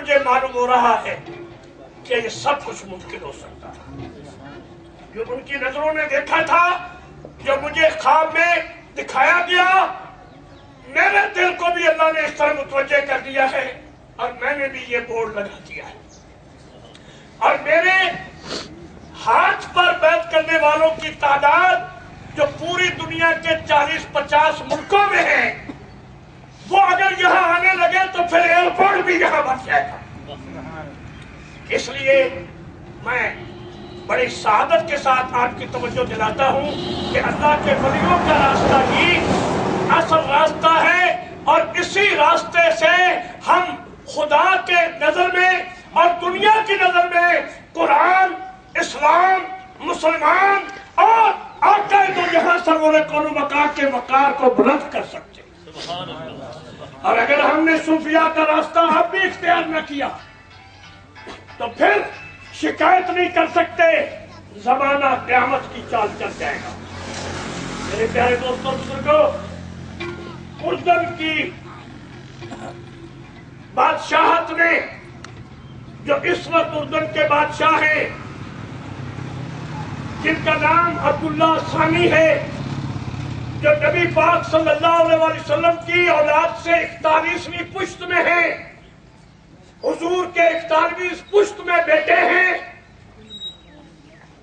مجھے معلوم ہو رہا ہے کہ یہ سب کچھ ممکن ہو سکتا تھا۔ جو ان کی نظروں نے دیکھا تھا، جو مجھے خواب میں دکھایا گیا، میرے دل کو بھی اللہ نے اس طرح متوجہ کر دیا ہے اور میں نے بھی یہ بورڈ لگا دیا ہے، اور میرے ہاتھ پر بیعت کرنے والوں کی تعداد جو پوری دنیا کے 40-50 ملکوں میں ہے، وہ اگر یہاں آنے لگے تو پھر ایئرپورٹ بھی یہاں بن جائے گا۔ اس لیے میں بڑی سعادت کے ساتھ آپ کی توجہ دلاتا ہوں کہ اللہ کے ولیوں کا راستہ ہی اصل راستہ ہے، اور اسی راستے سے ہم خدا کے نظر میں اور دنیا کی نظر میں قرآن، اسلام، مسلمان اور آقا دو جہاں سرور کون و مکان کے وقار کو بلند کر سکتے ہیں۔ اور اگر ہم نے صوفیاء کا راستہ اب بھی اختیار نہ کیا تو پھر شکایت نہیں کر سکتے، زمانہ قیامت کی چال چل جائے گا۔ میرے پیارے دوستوں بزرگوں، اردن کی بادشاہت میں جو اس وقت اردن کے بادشاہ ہیں، جن کا نام عبداللہ ثانی ہے، جو نبی پاک صلی اللہ علیہ وسلم کی اولاد سے 41ویں پشت میں ہیں، حضور کے 41 پشت میں بیٹے ہیں،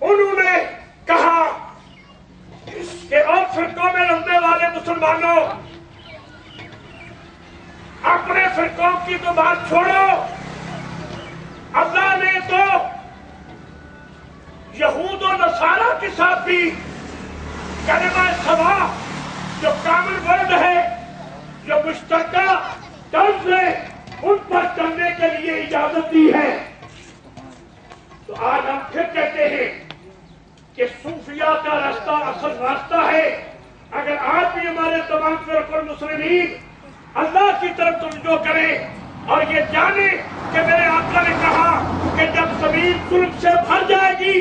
انہوں نے کہا کہ اور فرقوں میں رہنے والے مسلمانوں، اپنے فرقوں کی تو بات چھوڑو، اللہ نے تو یہود و نصارہ کے ساتھ بھی کلمہ سوا جو کامل ورڈ ہے، جو مشترکہ طرز ہے، ان پر چلنے کے لیے اجازت دی ہے۔ تو آج ہم پھر کہتے ہیں کہ صوفیاء کا راستہ اصل راستہ ہے۔ اگر آج بھی ہمارے تمام فرقہ المسلمین اللہ کی طرف توجہ کریں اور یہ جانے کہ میرے آقا نے کہا کہ جب زمین ظلم سے بھر جائے گی،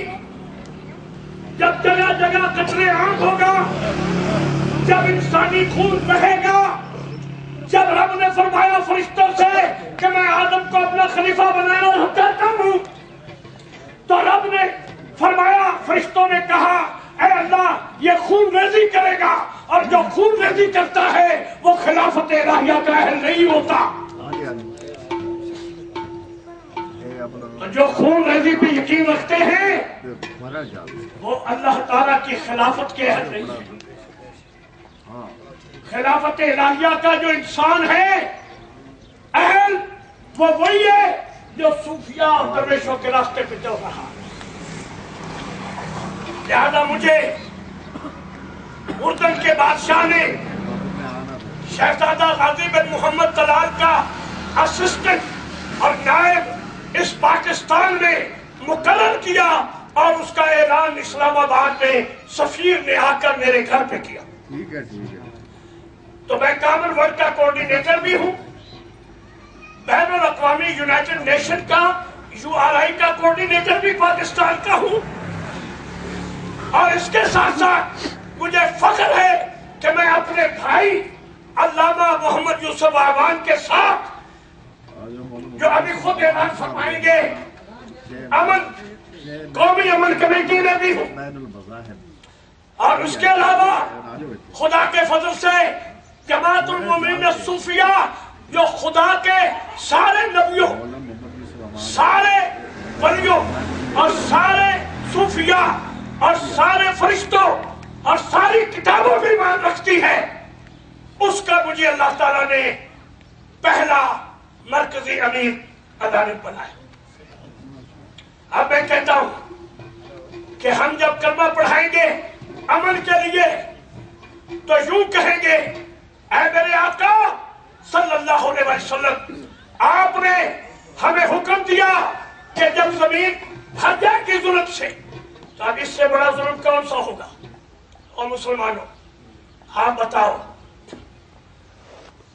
جب جگہ جگہ قتل عام ہوگا، جب انسانی خون بہے گا، جب رب نے فرمایا فرشتوں سے کہ میں آدم کو اپنا خلیفہ بنانا چاہتا ہوں، تو رب نے فرمایا، فرشتوں نے کہا اے اللہ یہ خون ریزی کرے گا، اور جو خون ریزی کرتا ہے وہ خلافت الہیہ کا اہل نہیں ہوتا۔ جو خون ریزی پہ یقین رکھتے ہیں وہ اللہ تعالیٰ کی خلافت کے اہل نہیں ہے۔ خلافت الہیہ کا جو انسان ہے اہل، وہ وہی ہے جو صوفیاء اور درویشوں کے راستے پہ چل رہا۔ لہذا مجھے اردن کے بادشاہ نے شہزادہ غازی بن محمد طلال کا اسسٹنٹ اور نائب اس پاکستان میں مقرر کیا، اور اس کا اعلان اسلام آباد میں سفیر نے آ کر میرے گھر پہ کیا۔ تو میں کامن ورلڈ کا کوارڈینیٹر بھی ہوں، بین الاقوامی یونائٹڈ نیشن کا URI کا کوارڈینیٹر بھی پاکستان کا ہوں، اور اس کے ساتھ ساتھ مجھے فخر ہے کہ میں اپنے بھائی علامہ محمد یوسف آعوان کے ساتھ، جو ابھی خود اعلان فرمائیں گے، قومی امن کمیٹی میں بھی ہوں، اور اس کے علاوہ خدا کے فضل سے جماعت المومنین الصوفیہ، جو خدا کے سارے نبیوں، سارے ولیوں اور سارے صوفیہ اور سارے فرشتوں اور ساری کتابوں میں ایمان رکھتی ہے، اس کا مجھے اللہ تعالیٰ نے پہلا مرکزی امیر عدالت بنایا۔ اب میں کہتا ہوں کہ ہم جب کلمہ پڑھائیں گے امن کے لیے تو یوں کہیں گے، اے میرے آقا صلی اللہ علیہ وسلم، آپ نے ہمیں حکم دیا کہ جب زمین بھر جائے گی ظلم سے، تو اب اس سے بڑا ظلم کون سا ہوگا؟ اور مسلمانوں، ہاں بتاؤ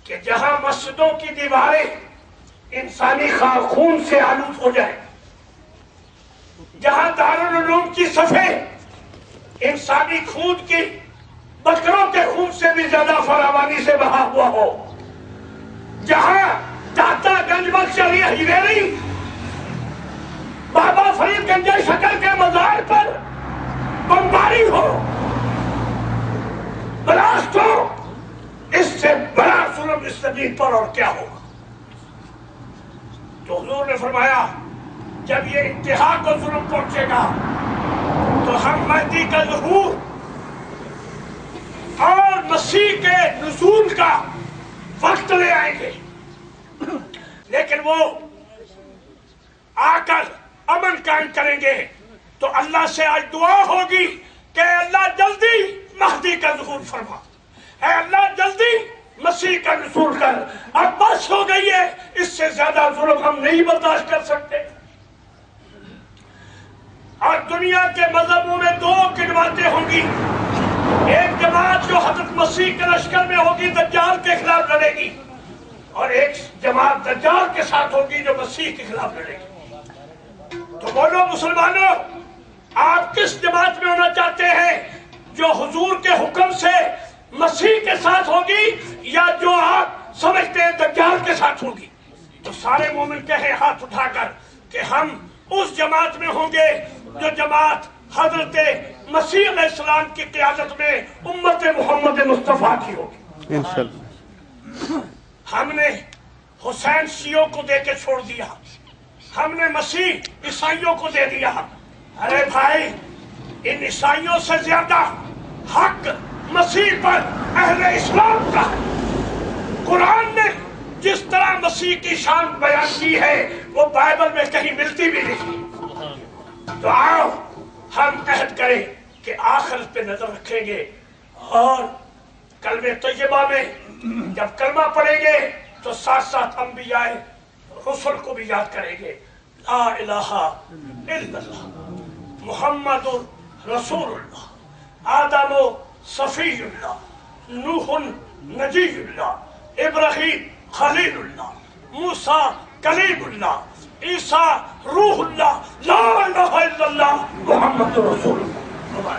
کہ جہاں مسجدوں کی دیواریں انسانی خون سے آلود ہو جائے، جہاں دارالعلوم کی صفحے انسانی خون کی بکروں کے خون سے بھی زیادہ فراوانی سے بہا ہوا ہو، جہاں داتا گنج بخش علی ہریرے زمین پر اور کیا ہوگا؟ تو حضور نے فرمایا جب یہ انتہا کو ظلم پہنچے گا تو ہم مہدی کا ظہور اور مسیح کے نزول کا وقت لے آئیں گے، لیکن وہ آ کر امن قائم کریں گے تو اللہ سے آج دعا ہوگی کہ اللہ جلدی مہدی کا ظہور فرما، اے اللہ جلدی مسیح کا نزول کر، اب بس ہو گئی ہے، اس سے زیادہ ظلم ہم نہیں برداشت کر سکتے۔ اور دنیا کے مذہبوں میں دو جماعتیں ہوں گی، ایک جماعت جو حضرت مسیح کے لشکر میں ہوگی دجال کے خلاف لڑے گی، اور ایک جماعت دجال کے ساتھ ہوگی جو مسیح کے خلاف لڑے گی۔ تو بولو مسلمانوں، آپ کس جماعت میں ہونا چاہتے ہیں؟ جو حضور کے حکم سے مسیح کے ساتھ ہوگی یا جو آپ سمجھتے ہیں دجال کے ساتھ ہوگی؟ تو سارے مومن کہیں ہاتھ اٹھا کر کہ ہم اس جماعت میں ہوں گے جو جماعت حضرت مسیح علیہ السلام کی قیادت میں امت محمد مصطفیٰ کی ہوگی انشاءاللہ۔ ہم نے حسین شیعوں کو دے کے چھوڑ دیا، ہم نے مسیح عیسائیوں کو دے دیا۔ ارے بھائی، ان عیسائیوں سے زیادہ حق مسیح پر اہل اسلام کا ہے۔ قرآن نے جس طرح مسیح کی شان بیان کی ہے وہ بائبل میں کہیں ملتی بھی نہیں۔ تو آؤ ہم عہد کریں کہ آخرت پہ نظر رکھیں گے، اور کلمہ طیبہ میں جب کلمہ پڑھیں گے تو ساتھ ساتھ انبیاء رسل کو بھی یاد کریں گے۔ لا الہ الا اللہ محمد رسول اللہ، آدم صفی اللہ، نوح نجی اللہ، ابراہیم خلیل اللہ، موسیٰ کلیم اللہ، عیسیٰ روح اللہ، لا الہ الا اللہ محمد رسول اللہ۔